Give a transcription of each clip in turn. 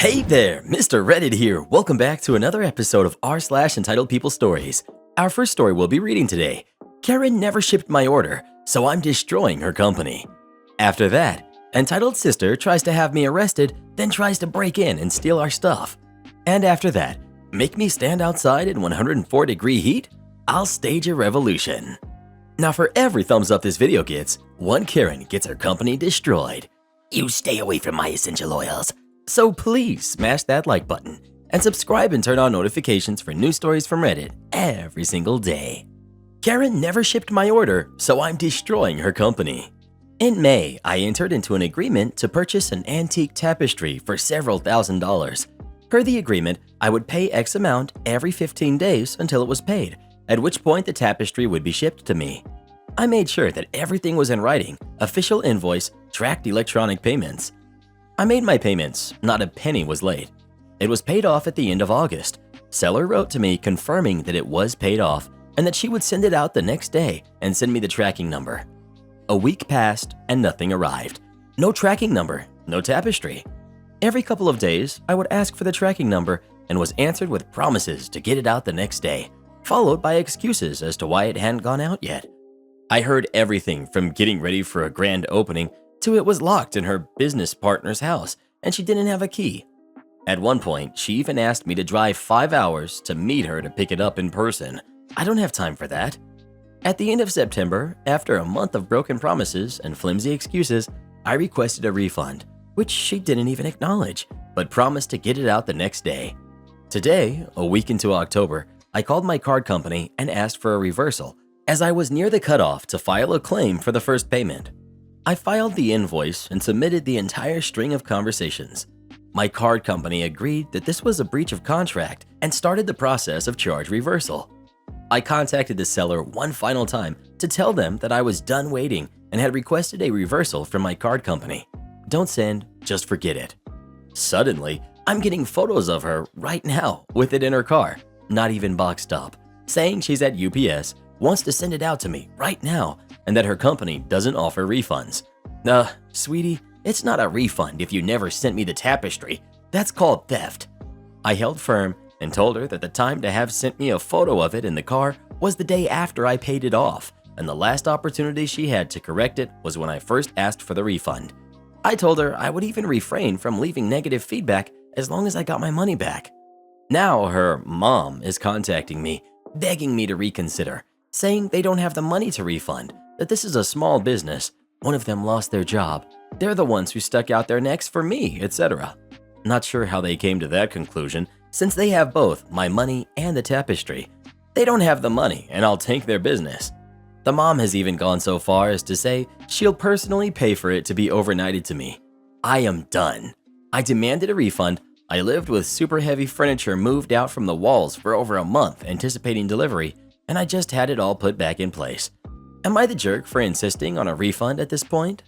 Hey there, Mr. Reddit here. Welcome back to another episode of r/entitled People Stories. Our first story we'll be reading today. Karen never shipped my order, so I'm destroying her company. After that, entitled sister tries to have me arrested, then tries to break in and steal our stuff. And after that, make me stand outside in 104-degree heat? I'll stage a revolution. Now for every thumbs up this video gets, one Karen gets her company destroyed. You stay away from my essential oils. So please smash that like button and subscribe and turn on notifications for new stories from Reddit every single day. Karen never shipped my order, so I'm destroying her company. In May, I entered into an agreement to purchase an antique tapestry for several $1,000s. Per the agreement, I would pay X amount every 15 days until it was paid, at which point the tapestry would be shipped to me. I made sure that everything was in writing, official invoice, tracked electronic payments. I made my payments, not a penny was late. It was paid off at the end of August. Seller wrote to me confirming that it was paid off and that she would send it out the next day and send me the tracking number. A week passed and nothing arrived. No tracking number, no tapestry. Every couple of days, I would ask for the tracking number and was answered with promises to get it out the next day, followed by excuses as to why it hadn't gone out yet. I heard everything from getting ready for a grand opening to it was locked in her business partner's house and she didn't have a key. At one point, she even asked me to drive 5 hours to meet her to pick it up in person. I don't have time for that. At the end of September, after a month of broken promises and flimsy excuses, I requested a refund, which she didn't even acknowledge, but promised to get it out the next day. Today, a week into October, I called my card company and asked for a reversal, as I was near the cutoff to file a claim for the first payment. I filed the invoice and submitted the entire string of conversations. My card company agreed that this was a breach of contract and started the process of charge reversal. I contacted the seller one final time to tell them that I was done waiting and had requested a reversal from my card company. Don't send, just forget it. Suddenly, I'm getting photos of her right now with it in her car, not even boxed up, saying she's at UPS, wants to send it out to me right now, and that her company doesn't offer refunds. Sweetie, it's not a refund if you never sent me the tapestry. That's called theft. I held firm and told her that the time to have sent me a photo of it in the car was the day after I paid it off, and the last opportunity she had to correct it was when I first asked for the refund. I told her I would even refrain from leaving negative feedback as long as I got my money back. Now her mom is contacting me, begging me to reconsider, saying they don't have the money to refund, that this is a small business. One of them lost their job. They're the ones who stuck out their necks for me, etc. Not sure how they came to that conclusion, since they have both my money and the tapestry. They don't have the money, and I'll tank their business. The mom has even gone so far as to say she'll personally pay for it to be overnighted to me. I am done. I demanded a refund. I lived with super heavy furniture moved out from the walls for over a month anticipating delivery, and I just had it all put back in place. Am I the jerk for insisting on a refund at this point?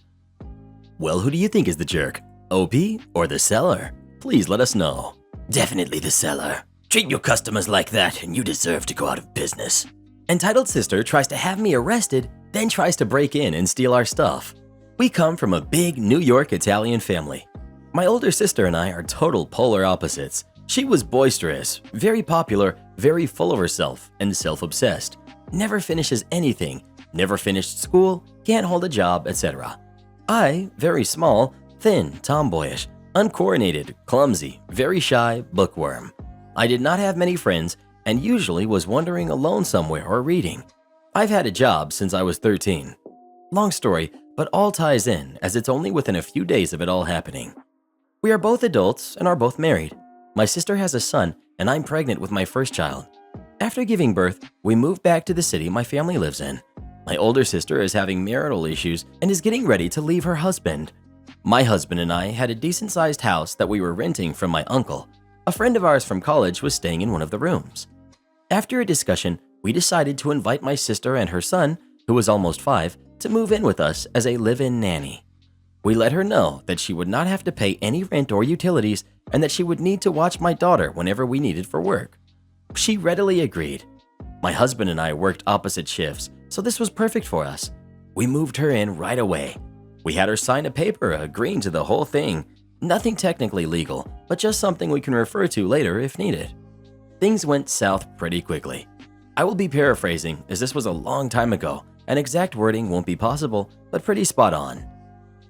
Well, who do you think is the jerk? OP or the seller? Please let us know. Definitely the seller. Treat your customers like that and you deserve to go out of business. Entitled sister tries to have me arrested, then tries to break in and steal our stuff. We come from a big New York Italian family. My older sister and I are total polar opposites. She was boisterous, very popular, very full of herself, and self-obsessed. Never finishes anything, never finished school, can't hold a job, etc. I, very small, thin, tomboyish, uncoordinated, clumsy, very shy, bookworm. I did not have many friends and usually was wandering alone somewhere or reading. I've had a job since I was 13. Long story, but all ties in as it's only within a few days of it all happening. We are both adults and are both married. My sister has a son and I'm pregnant with my first child. After giving birth, we moved back to the city my family lives in. My older sister is having marital issues and is getting ready to leave her husband. My husband and I had a decent-sized house that we were renting from my uncle. A friend of ours from college was staying in one of the rooms. After a discussion, we decided to invite my sister and her son, who was almost 5, to move in with us as a live-in nanny. We let her know that she would not have to pay any rent or utilities and that she would need to watch my daughter whenever we needed for work. She readily agreed. My husband and I worked opposite shifts, so this was perfect for us. We moved her in right away. We had her sign a paper agreeing to the whole thing. Nothing technically legal, but just something we can refer to later if needed. Things went south pretty quickly. I will be paraphrasing as this was a long time ago and exact wording won't be possible, but pretty spot on.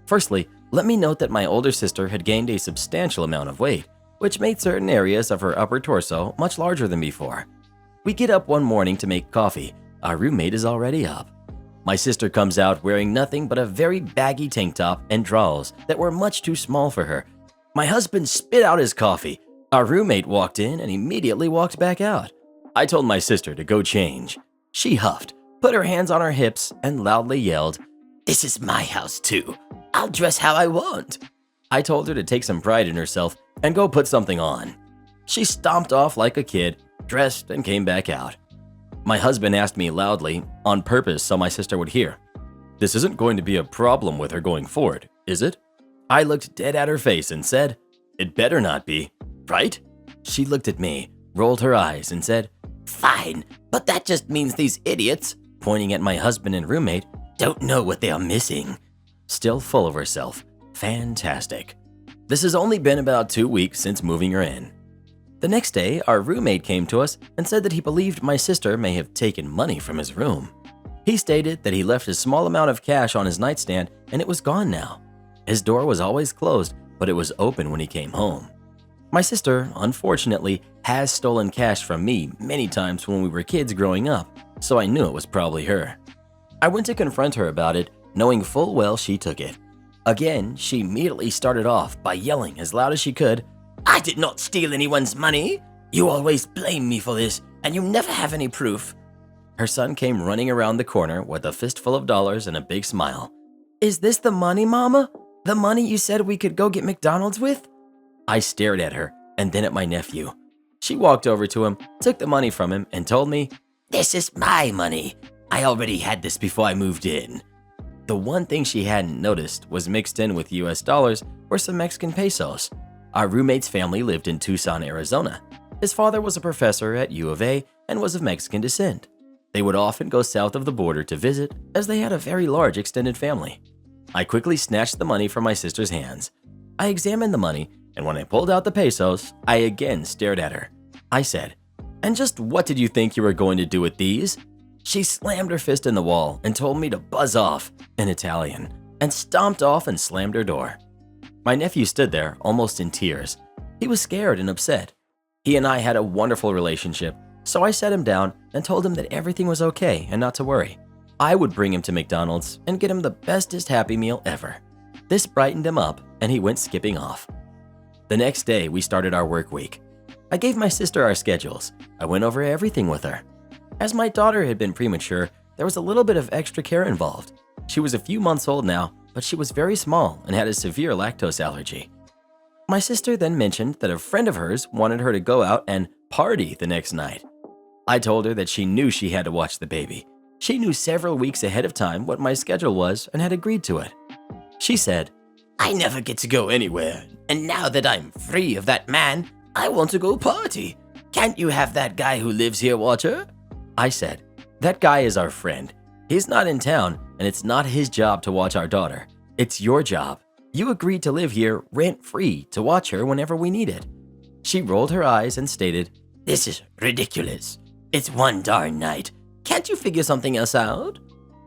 Firstly, let me note that my older sister had gained a substantial amount of weight, which made certain areas of her upper torso much larger than before. We get up one morning to make coffee. Our roommate is already up. My sister comes out wearing nothing but a very baggy tank top and drawers that were much too small for her. My husband spit out his coffee. Our roommate walked in and immediately walked back out. I told my sister to go change. She huffed, put her hands on her hips, and loudly yelled, "This is my house too. I'll dress how I want." I told her to take some pride in herself and go put something on. She stomped off like a kid, dressed, and came back out. My husband asked me loudly, on purpose so my sister would hear, "This isn't going to be a problem with her going forward, is it?" I looked dead at her face and said, "It better not be, right?" She looked at me, rolled her eyes, and said, "Fine, but that just means these idiots," pointing at my husband and roommate, "don't know what they are missing." Still full of herself. Fantastic. This has only been about 2 weeks since moving her in. The next day, our roommate came to us and said that he believed my sister may have taken money from his room. He stated that he left a small amount of cash on his nightstand and it was gone now. His door was always closed, but it was open when he came home. My sister, unfortunately, has stolen cash from me many times when we were kids growing up, so I knew it was probably her. I went to confront her about it, knowing full well she took it. Again, she immediately started off by yelling as loud as she could, "I did not steal anyone's money. You always blame me for this, and you never have any proof." Her son came running around the corner with a fistful of dollars and a big smile. "Is this the money, Mama? The money you said we could go get McDonald's with?" I stared at her and then at my nephew. She walked over to him, took the money from him, and told me, "This is my money. I already had this before I moved in." The one thing she hadn't noticed was mixed in with US dollars were some Mexican pesos. Our roommate's family lived in Tucson, Arizona. His father was a professor at U of A and was of Mexican descent. They would often go south of the border to visit as they had a very large extended family. I quickly snatched the money from my sister's hands. I examined the money, and when I pulled out the pesos, I again stared at her. I said, "And just what did you think you were going to do with these?" She slammed her fist in the wall and told me to buzz off in Italian and stomped off and slammed her door. My nephew stood there almost in tears. He was scared and upset. He and I had a wonderful relationship, so I sat him down and told him that everything was okay and not to worry. I would bring him to McDonald's and get him the bestest Happy Meal ever. This brightened him up and he went skipping off. The next day, we started our work week. I gave my sister our schedules. I went over everything with her. As my daughter had been premature, there was a little bit of extra care involved. She was a few months old now, but she was very small and had a severe lactose allergy. My sister then mentioned that a friend of hers wanted her to go out and party the next night. I told her that she knew she had to watch the baby. She knew several weeks ahead of time what my schedule was and had agreed to it. She said, "I never get to go anywhere, and now that I'm free of that man, I want to go party. Can't you have that guy who lives here watch her?" I said, "That guy is our friend. He's not in town, and it's not his job to watch our daughter. It's your job. You agreed to live here rent-free to watch her whenever we need it." She rolled her eyes and stated, "This is ridiculous. It's one darn night. Can't you figure something else out?"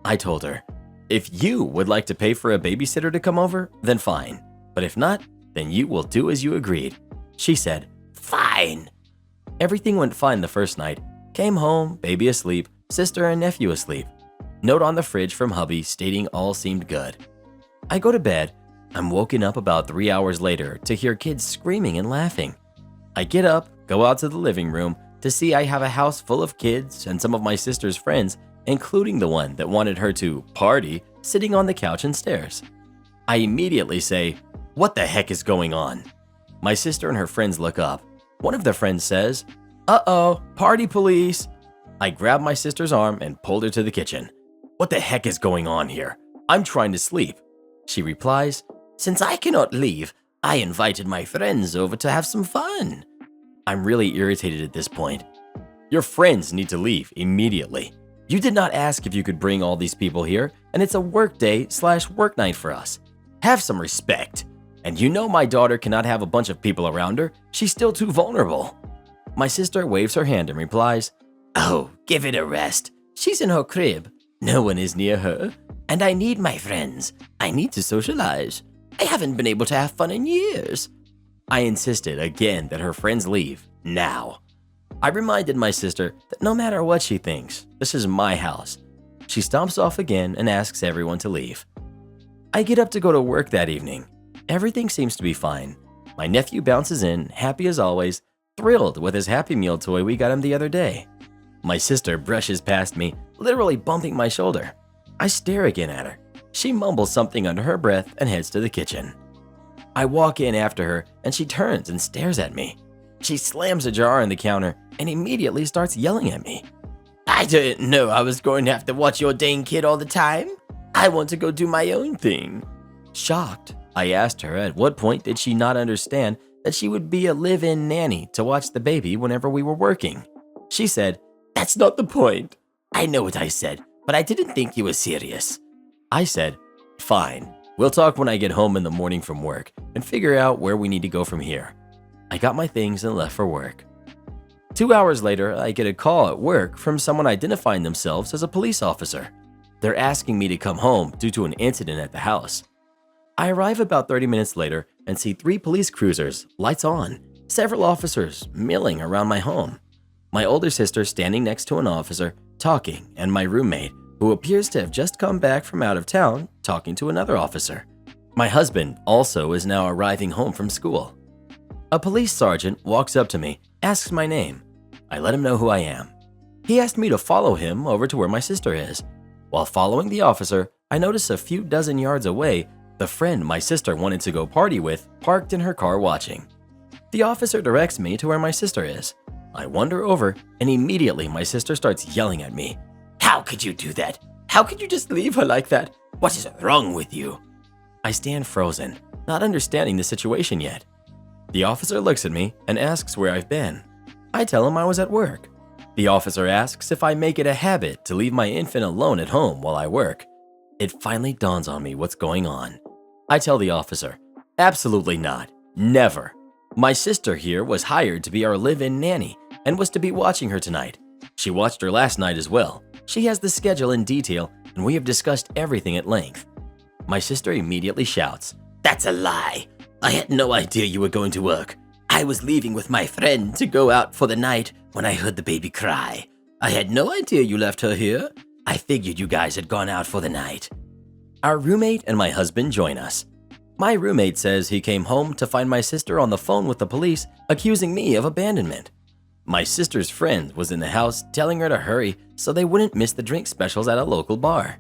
I told her, "If you would like to pay for a babysitter to come over, then fine. But if not, then you will do as you agreed." She said, "Fine." Everything went fine the first night. Came home, baby asleep, sister and nephew asleep. Note on the fridge from hubby stating all seemed good. I go to bed. I'm woken up about 3 hours later to hear kids screaming and laughing. I get up, go out to the living room to see I have a house full of kids and some of my sister's friends, including the one that wanted her to party, sitting on the couch and stairs. I immediately say, "What the heck is going on?" My sister and her friends look up. One of the friends says, "Uh-oh, party police." I grabbed my sister's arm and pulled her to the kitchen. "What the heck is going on here? I'm trying to sleep." She replies, "Since I cannot leave, I invited my friends over to have some fun." I'm really irritated at this point. Your friends need to leave immediately. You did not ask if you could bring all these people here, and it's a work day/work night for us. Have some respect. And you know my daughter cannot have a bunch of people around her. She's still too vulnerable. My sister waves her hand and replies, "Oh, give it a rest. She's in her crib. No one is near her. And I need my friends. I need to socialize. I haven't been able to have fun in years." I insisted again that her friends leave now. I reminded my sister that no matter what she thinks, this is my house. She stomps off again and asks everyone to leave. I get up to go to work that evening. Everything seems to be fine. My nephew bounces in, happy as always, thrilled with his Happy Meal toy we got him the other day. My sister brushes past me, literally bumping my shoulder. I stare again at her. She mumbles something under her breath and heads to the kitchen. I walk in after her and she turns and stares at me. She slams a jar on the counter and immediately starts yelling at me. "I didn't know I was going to have to watch your dang kid all the time. I want to go do my own thing." Shocked, I asked her at what point did she not understand that she would be a live-in nanny to watch the baby whenever we were working. She said, "That's not the point." I know what I said, but I didn't think you were serious. I said, "Fine, we'll talk when I get home in the morning from work and figure out where we need to go from here." I got my things and left for work. 2 hours later, I get a call at work from someone identifying themselves as a police officer. They're asking me to come home due to an incident at the house. I arrive about 30 minutes later and see 3 police cruisers, lights on, several officers milling around my home. My older sister standing next to an officer, talking, and my roommate, who appears to have just come back from out of town, talking to another officer. My husband also is now arriving home from school. A police sergeant walks up to me, asks my name. I let him know who I am. He asked me to follow him over to where my sister is. While following the officer, I notice a few dozen yards away, the friend my sister wanted to go party with parked in her car watching. The officer directs me to where my sister is. I wander over, and immediately my sister starts yelling at me. "How could you do that? How could you just leave her like that? What is wrong with you?" I stand frozen, not understanding the situation yet. The officer looks at me and asks where I've been. I tell him I was at work. The officer asks if I make it a habit to leave my infant alone at home while I work. It finally dawns on me what's going on. I tell the officer, "Absolutely not. Never. My sister here was hired to be our live-in nanny and was to be watching her tonight. She watched her last night as well. She has the schedule in detail and we have discussed everything at length." My sister immediately shouts, "That's a lie. I had no idea you were going to work. I was leaving with my friend to go out for the night when I heard the baby cry. I had no idea you left her here. I figured you guys had gone out for the night." Our roommate and my husband join us. My roommate says he came home to find my sister on the phone with the police accusing me of abandonment. My sister's friend was in the house telling her to hurry so they wouldn't miss the drink specials at a local bar.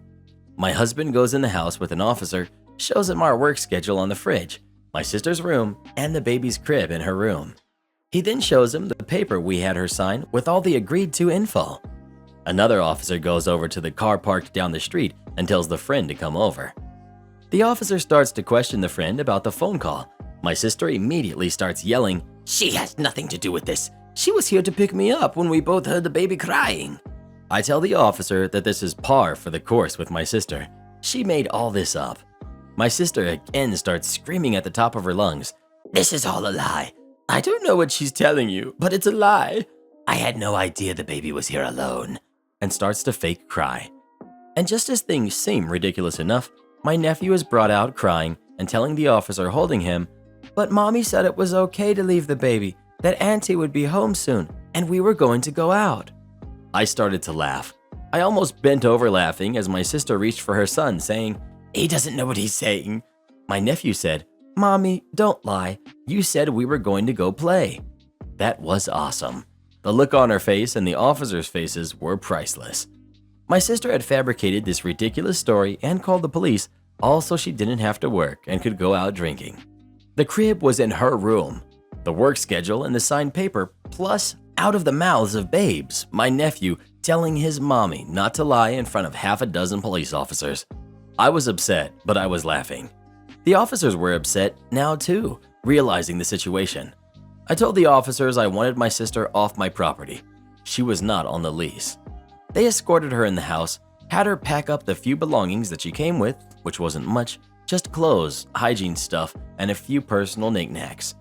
My husband goes in the house with an officer, shows him our work schedule on the fridge, my sister's room, and the baby's crib in her room. He then shows him the paper we had her sign with all the agreed to info. Another officer goes over to the car parked down the street and tells the friend to come over. The officer starts to question the friend about the phone call. My sister immediately starts yelling, "She has nothing to do with this. She was here to pick me up when we both heard the baby crying." I tell the officer that this is par for the course with my sister. She made all this up. My sister again starts screaming at the top of her lungs, "This is all a lie. I don't know what she's telling you, but it's a lie. I had no idea the baby was here alone," and starts to fake cry. And just as things seem ridiculous enough, my nephew is brought out crying and telling the officer holding him, "But mommy said it was okay to leave the baby, that auntie would be home soon, and we were going to go out." I started to laugh. I almost bent over laughing as my sister reached for her son, saying, "He doesn't know what he's saying." My nephew said, "Mommy, don't lie. You said we were going to go play." That was awesome. The look on her face and the officers' faces were priceless. My sister had fabricated this ridiculous story and called the police, all so she didn't have to work and could go out drinking. The crib was in her room. The work schedule and the signed paper, plus out of the mouths of babes, my nephew telling his mommy not to lie in front of half a dozen police officers. I was upset, but I was laughing. The officers were upset now too, realizing the situation. I told the officers I wanted my sister off my property. She was not on the lease. They escorted her in the house, had her pack up the few belongings that she came with, which wasn't much, Just clothes, hygiene stuff, and a few personal knickknacks.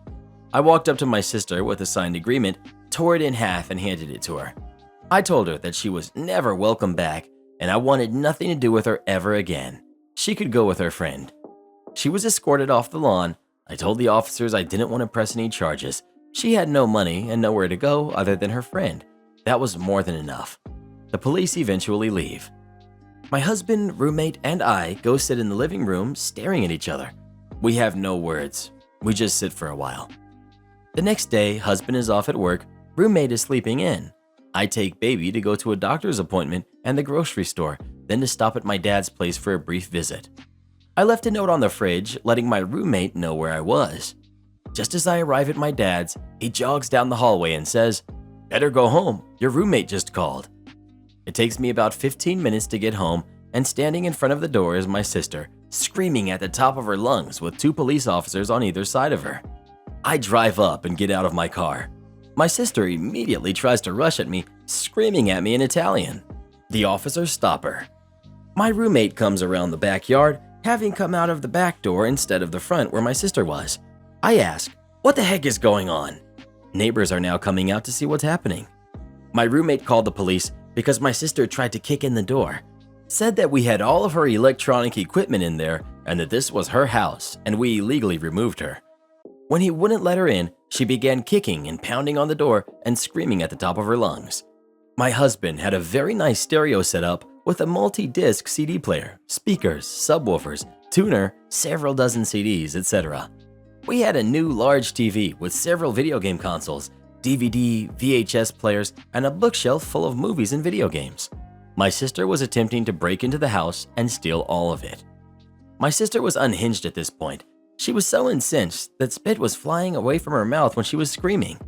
I walked up to my sister with a signed agreement, tore it in half, and handed it to her. I told her that she was never welcome back and I wanted nothing to do with her ever again. She could go with her friend. She was escorted off the lawn. I told the officers I didn't want to press any charges. She had no money and nowhere to go other than her friend. That was more than enough. The police eventually leave. My husband, roommate, and I go sit in the living room staring at each other. We have no words. We just sit for a while. The next day, husband is off at work, roommate is sleeping in. I take baby to go to a doctor's appointment and the grocery store, then to stop at my dad's place for a brief visit. I left a note on the fridge letting my roommate know where I was. Just as I arrive at my dad's, he jogs down the hallway and says, "Better go home, your roommate just called." It takes me about 15 minutes to get home, and standing in front of the door is my sister, screaming at the top of her lungs with 2 police officers on either side of her. I drive up and get out of my car. My sister immediately tries to rush at me, screaming at me in Italian. The officers stop her. My roommate comes around the backyard, having come out of the back door instead of the front where my sister was. I ask, "What the heck is going on?" Neighbors are now coming out to see what's happening. My roommate called the police because my sister tried to kick in the door. Said that we had all of her electronic equipment in there and that this was her house and we illegally removed her. When he wouldn't let her in, she began kicking and pounding on the door and screaming at the top of her lungs. My husband had a very nice stereo set up with a multi-disc CD player, speakers, subwoofers, tuner, several dozen CDs, etc. We had a new large TV with several video game consoles, DVD, VHS players, and a bookshelf full of movies and video games. My sister was attempting to break into the house and steal all of it. My sister was unhinged at this point. She was so incensed that spit was flying away from her mouth when she was screaming.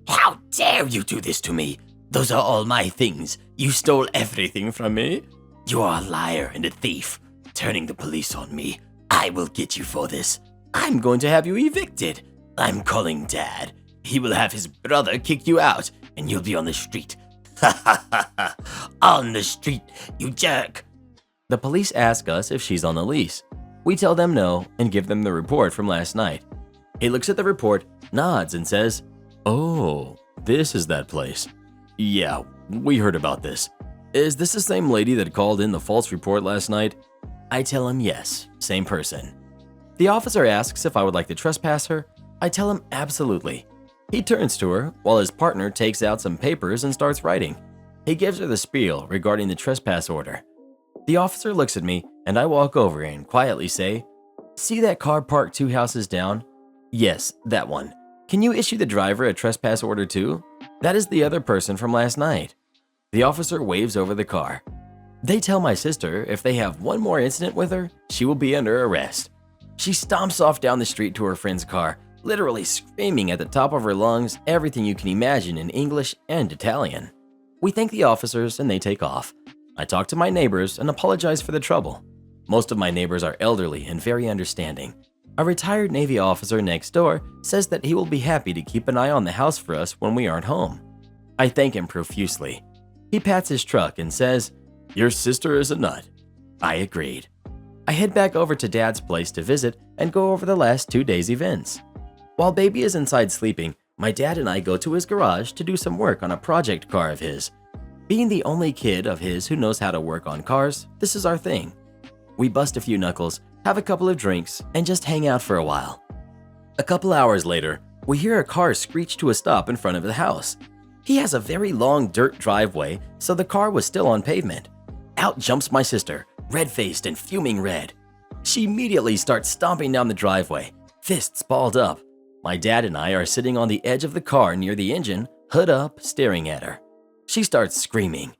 "How dare you do this to me? Those are all my things. You stole everything from me. You are a liar and a thief, turning the police on me. I will get you for this. I'm going to have you evicted. I'm calling Dad. He will have his brother kick you out, and you'll be on the street. Ha ha ha ha! On the street, you jerk!" The police ask us if she's on the lease. We tell them no and give them the report from last night. He looks at the report, nods, and says, "Oh, this is that place. Yeah, we heard about this. Is this the same lady that called in the false report last night?" I tell him yes, same person. The officer asks if I would like to trespass her. I tell him absolutely. He turns to her while his partner takes out some papers and starts writing. He gives her the spiel regarding the trespass order. The officer looks at me and I walk over and quietly say, "See that car parked 2 houses down? Yes, that one. Can you issue the driver a trespass order too? That is the other person from last night." The officer waves over the car. They tell my sister if they have one more incident with her, she will be under arrest. She stomps off down the street to her friend's car, literally screaming at the top of her lungs everything you can imagine in English and Italian. We thank the officers and they take off. I talk to my neighbors and apologize for the trouble. Most of my neighbors are elderly and very understanding. A retired Navy officer next door says that he will be happy to keep an eye on the house for us when we aren't home. I thank him profusely. He pats his truck and says, "Your sister is a nut." I agreed. I head back over to Dad's place to visit and go over the last 2 days' events. While baby is inside sleeping, my dad and I go to his garage to do some work on a project car of his. Being the only kid of his who knows how to work on cars, this is our thing. We bust a few knuckles, have a couple of drinks, and just hang out for a while. A couple hours later, we hear a car screech to a stop in front of the house. He has a very long dirt driveway, so the car was still on pavement. Out jumps my sister, red-faced and fuming red. She immediately starts stomping down the driveway, fists balled up. My dad and I are sitting on the edge of the car near the engine, hood up, staring at her. She starts screaming.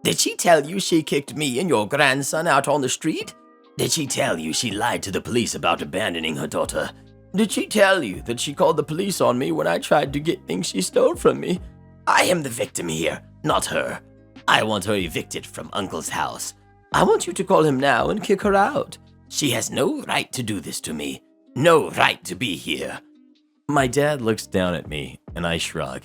"Did she tell you she kicked me and your grandson out on the street? Did she tell you she lied to the police about abandoning her daughter? Did she tell you that she called the police on me when I tried to get things she stole from me? I am the victim here, not her. I want her evicted from Uncle's house. I want you to call him now and kick her out. She has no right to do this to me. No right to be here." My dad looks down at me and I shrug.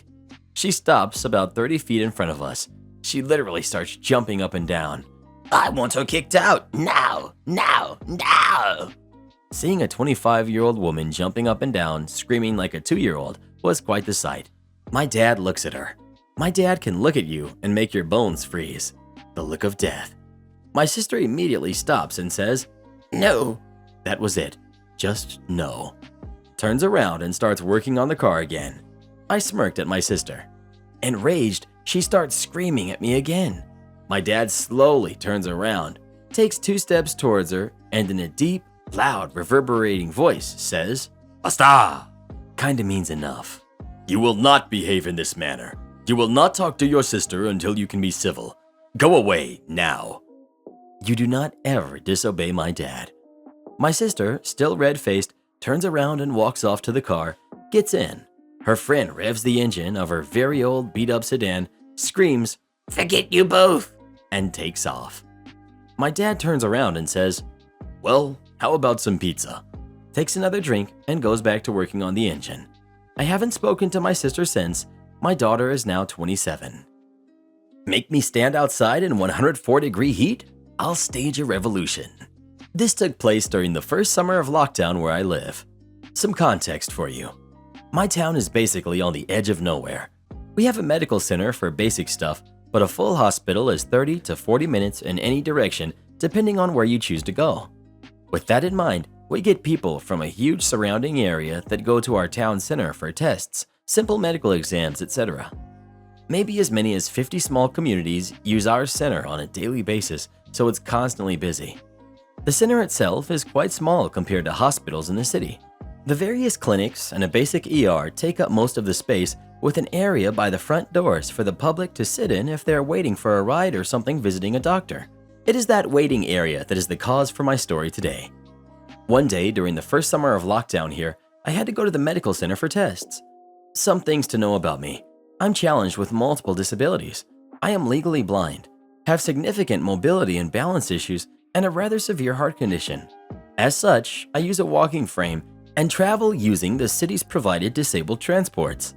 She stops about 30 feet in front of us. She literally starts jumping up and down. "I want her kicked out, now, now, now!" Seeing a 25-year-old woman jumping up and down, screaming like a 2-year-old was quite the sight. My dad looks at her. My dad can look at you and make your bones freeze. The look of death. My sister immediately stops and says, "No." That was it. Just no. Turns around and starts working on the car again. I smirked at my sister. Enraged, she starts screaming at me again. My dad slowly turns around, takes 2 steps towards her, and in a deep, loud, reverberating voice says, "Basta!" Kinda means enough. "You will not behave in this manner. You will not talk to your sister until you can be civil. Go away now." You do not ever disobey my dad. My sister, still red-faced, turns around and walks off to the car, gets in. Her friend revs the engine of her very old beat-up sedan, screams, "Forget you both," and takes off. My dad turns around and says, "Well, how about some pizza?" Takes another drink and goes back to working on the engine. I haven't spoken to my sister since. My daughter is now 27. Make me stand outside in 104-degree heat? I'll stage a revolution. This took place during the first summer of lockdown where I live. Some context for you. My town is basically on the edge of nowhere. We have a medical center for basic stuff, but a full hospital is 30 to 40 minutes in any direction depending on where you choose to go. With that in mind, we get people from a huge surrounding area that go to our town center for tests, simple medical exams, etc. Maybe as many as 50 small communities use our center on a daily basis, so it's constantly busy. The center itself is quite small compared to hospitals in the city. The various clinics and a basic ER take up most of the space, with an area by the front doors for the public to sit in if they're waiting for a ride or something visiting a doctor. It is that waiting area that is the cause for my story today. One day during the first summer of lockdown here, I had to go to the medical center for tests. Some things to know about me. I'm challenged with multiple disabilities. I am legally blind, have significant mobility and balance issues, and a rather severe heart condition. As such, I use a walking frame and travel using the city's provided disabled transports.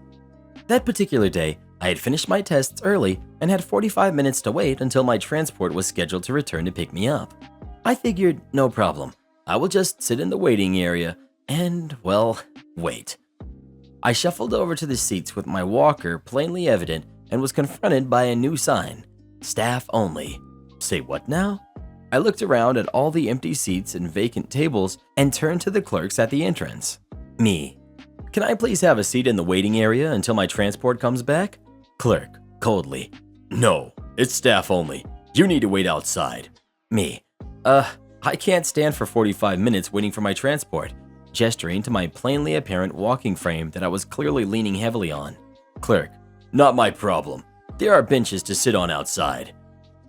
That particular day, I had finished my tests early and had 45 minutes to wait until my transport was scheduled to return to pick me up. I figured, no problem. I will just sit in the waiting area and, well, wait. I shuffled over to the seats with my walker plainly evident and was confronted by a new sign, "Staff only." Say what now? I looked around at all the empty seats and vacant tables and turned to the clerks at the entrance. Me. "Can I please have a seat in the waiting area until my transport comes back?" Clerk, coldly. "No, it's staff only. You need to wait outside." Me. I can't stand for 45 minutes waiting for my transport," gesturing to my plainly apparent walking frame that I was clearly leaning heavily on. Clerk. "Not my problem. There are benches to sit on outside."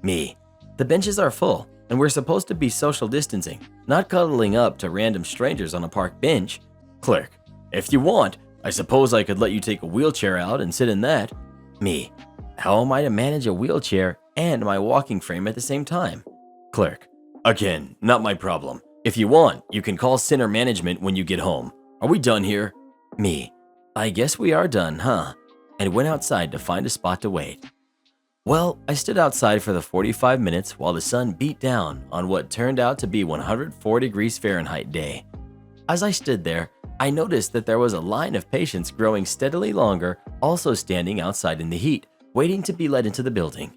Me. "The benches are full, and we're supposed to be social distancing, not cuddling up to random strangers on a park bench." Clerk. "If you want, I suppose I could let you take a wheelchair out and sit in that." Me. "How am I to manage a wheelchair and my walking frame at the same time?" Clerk. "Again, not my problem. If you want, you can call center management when you get home. Are we done here?" Me. "I guess we are done, huh?" and went outside to find a spot to wait. Well, I stood outside for the 45 minutes while the sun beat down on what turned out to be 104 degrees Fahrenheit day. As I stood there, I noticed that there was a line of patients growing steadily longer, also standing outside in the heat, waiting to be let into the building.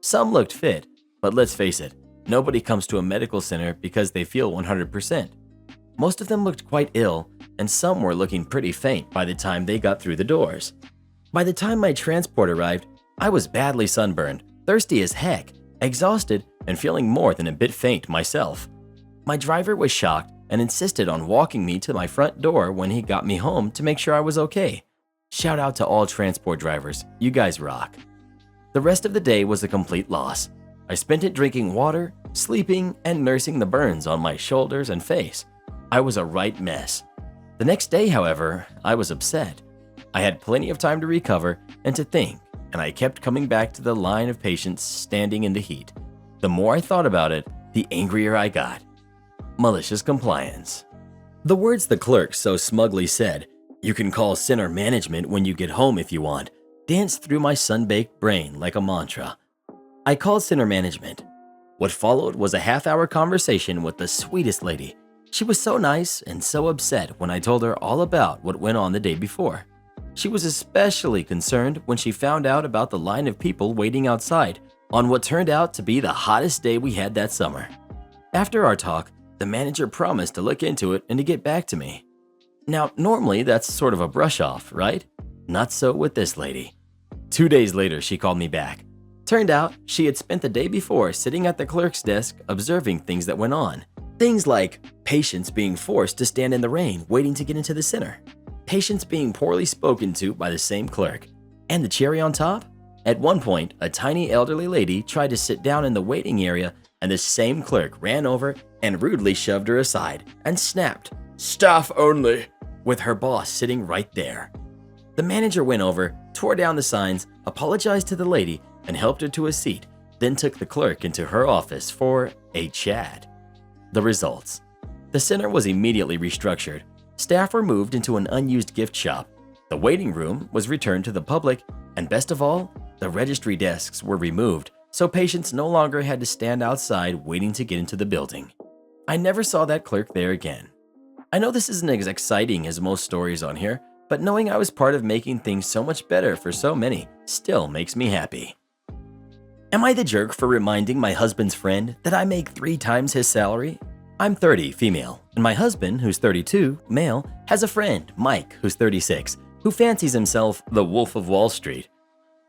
Some looked fit, but let's face it, nobody comes to a medical center because they feel 100%. Most of them looked quite ill, and some were looking pretty faint by the time they got through the doors. By the time my transport arrived, I was badly sunburned, thirsty as heck, exhausted, and feeling more than a bit faint myself. My driver was shocked and insisted on walking me to my front door when he got me home to make sure I was okay. Shout out to all transport drivers, you guys rock. The rest of the day was a complete loss. I spent it drinking water, sleeping, and nursing the burns on my shoulders and face. I was a right mess. The next day, however, I was upset. I had plenty of time to recover and to think, and I kept coming back to the line of patients standing in the heat. The more I thought about it, the angrier I got. Malicious compliance. The words the clerk so smugly said, "You can call center management when you get home if you want," danced through my sun-baked brain like a mantra. I called center management. What followed was a half-hour conversation with the sweetest lady. She was so nice and so upset when I told her all about what went on the day before. She was especially concerned when she found out about the line of people waiting outside on what turned out to be the hottest day we had that summer. After our talk, the manager promised to look into it and to get back to me. Now, normally that's sort of a brush off, right? Not so with this lady. 2 days later, she called me back. Turned out she had spent the day before sitting at the clerk's desk observing things that went on. Things like patients being forced to stand in the rain waiting to get into the center, patients being poorly spoken to by the same clerk, and the cherry on top? At one point, a tiny elderly lady tried to sit down in the waiting area and the same clerk ran over and rudely shoved her aside and snapped, "Staff only," with her boss sitting right there. The manager went over, tore down the signs, apologized to the lady, and helped her to a seat, then took the clerk into her office for a chat. The results. The center was immediately restructured. Staff were moved into an unused gift shop. The waiting room was returned to the public, and best of all, the registry desks were removed so patients no longer had to stand outside waiting to get into the building. I never saw that clerk there again. I know this isn't as exciting as most stories on here, but knowing I was part of making things so much better for so many still makes me happy. Am I the jerk for reminding my husband's friend that I make 3 times his salary? I'm 30, female, and my husband, who's 32, male, has a friend, Mike, who's 36, who fancies himself the Wolf of Wall Street.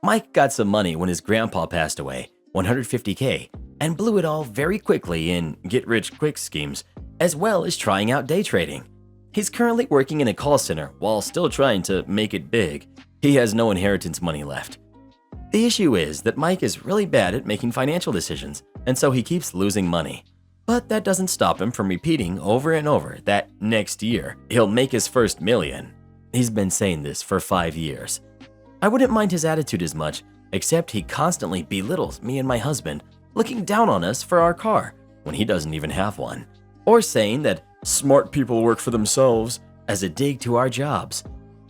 Mike got some money when his grandpa passed away, $150K, and blew it all very quickly in get-rich-quick schemes, as well as trying out day trading. He's currently working in a call center while still trying to make it big. He has no inheritance money left. The issue is that Mike is really bad at making financial decisions, and so he keeps losing money. But that doesn't stop him from repeating over and over that next year he'll make his first $1 million. He's been saying this for 5 years. I wouldn't mind his attitude as much, except he constantly belittles me and my husband, looking down on us for our car when he doesn't even have one, or saying that smart people work for themselves as a dig to our jobs.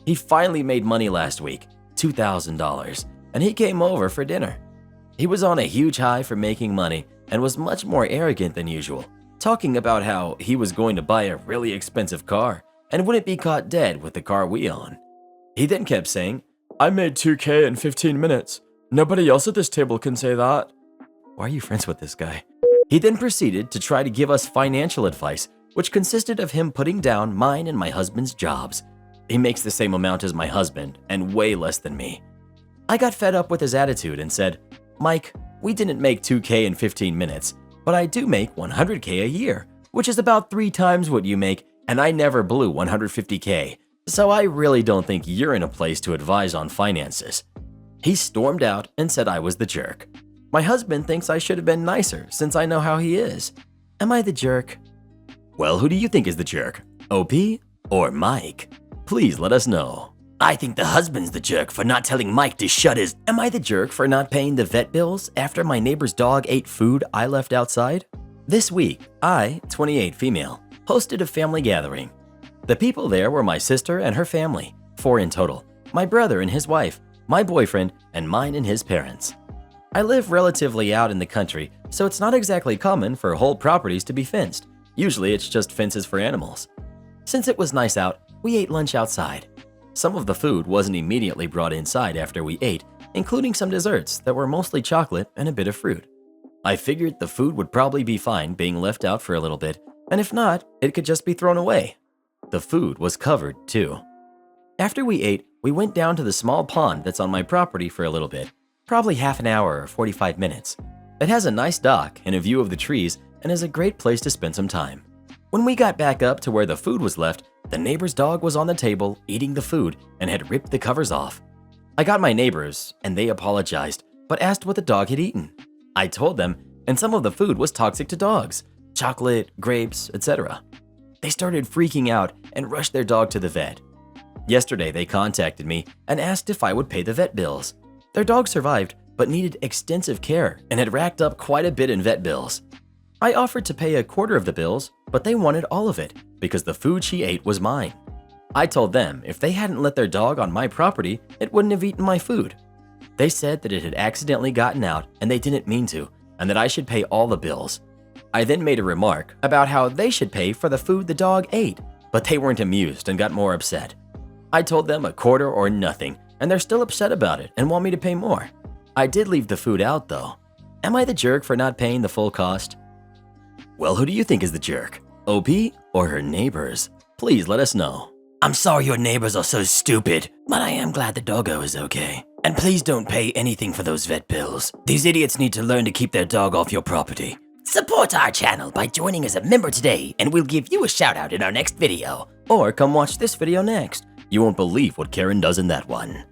He finally made money last week, $2,000, and he came over for dinner. He was on a huge high for making money and was much more arrogant than usual, talking about how he was going to buy a really expensive car and wouldn't be caught dead with the car we own. He then kept saying, "I made $2K in 15 minutes. Nobody else at this table can say that." Why are you friends with this guy? He then proceeded to try to give us financial advice, which consisted of him putting down mine and my husband's jobs. He makes the same amount as my husband and way less than me. I got fed up with his attitude and said, "Mike, we didn't make 2K in 15 minutes, but I do make 100K a year, which is about 3 times what you make, and I never blew 150K, so I really don't think you're in a place to advise on finances." He stormed out and said I was the jerk. My husband thinks I should have been nicer since I know how he is. Am I the jerk? Well, who do you think is the jerk? OP or Mike? Please let us know. I think the husband's the jerk for not telling Mike to shut his... Am I the jerk for not paying the vet bills after my neighbor's dog ate food I left outside? This week, I, 28 female, hosted a family gathering. The people there were my sister and her family, 4 in total, my brother and his wife, my boyfriend, and mine and his parents. I live relatively out in the country, so it's not exactly common for whole properties to be fenced. Usually it's just fences for animals. Since it was nice out, we ate lunch outside. Some of the food wasn't immediately brought inside after we ate, including some desserts that were mostly chocolate and a bit of fruit. I figured the food would probably be fine being left out for a little bit, and if not, it could just be thrown away. The food was covered too. After we ate, we went down to the small pond that's on my property for a little bit, probably half an hour or 45 minutes. It has a nice dock and a view of the trees and is a great place to spend some time. When we got back up to where the food was left, the neighbor's dog was on the table eating the food and had ripped the covers off. I got my neighbors and they apologized, but asked what the dog had eaten. I told them, and some of the food was toxic to dogs, chocolate, grapes, etc. They started freaking out and rushed their dog to the vet. Yesterday, they contacted me and asked if I would pay the vet bills. Their dog survived, but needed extensive care and had racked up quite a bit in vet bills. I offered to pay a quarter of the bills, but they wanted all of it because the food she ate was mine. I told them if they hadn't let their dog on my property, it wouldn't have eaten my food. They said that it had accidentally gotten out and they didn't mean to, and that I should pay all the bills. I then made a remark about how they should pay for the food the dog ate, but they weren't amused and got more upset. I told them a quarter or nothing, and they're still upset about it and want me to pay more. I did leave the food out though. Am I the jerk for not paying the full cost? Well, who do you think is the jerk? OP or her neighbors? Please let us know. I'm sorry your neighbors are so stupid, but I am glad the doggo is okay. And please don't pay anything for those vet bills. These idiots need to learn to keep their dog off your property. Support our channel by joining as a member today, and we'll give you a shout out in our next video. Or come watch this video next. You won't believe what Karen does in that one.